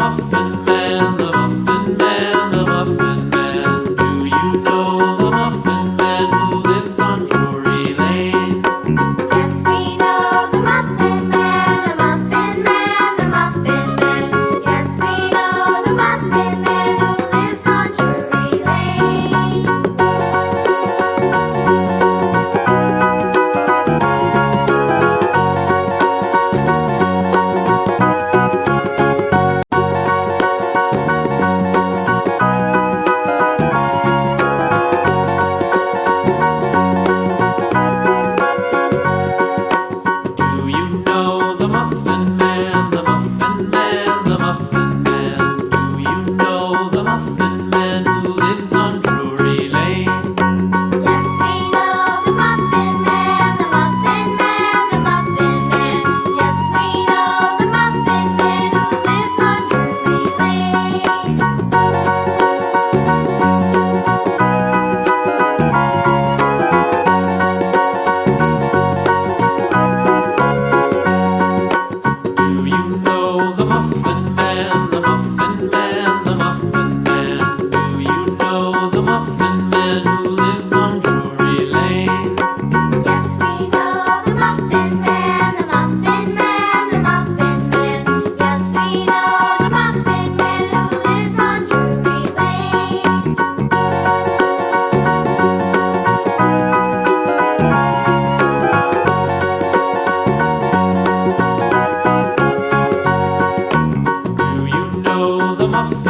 Muffin Man, the Muffin Man, the Muffin Man. Do you know the Muffin Man who lives on Drury Lane? Yes, we know the Muffin Man, the Muffin Man, the Muffin Man. Yes, we know the Muffin Man who lives on Drury Lane. Do you know the Muffin Man, the Muffin Man, the Muffin Man? Do you know the Muffin Man who lives on Drury Lane? Yes, we know the Muffin Man, the Muffin Man, the Muffin Man. Yes, we know the Muffin Man who lives on Drury Lane. Do you know the Muffin Man, the Muffin Man, the Muffin Man? Do you know the Muffin Man who lives on Drury Lane? Yes, we know the Muffin Man, the Muffin Man, the Muffin Man. Yes, we know the Muffin Man who lives on Drury Lane. Do you know the Muffin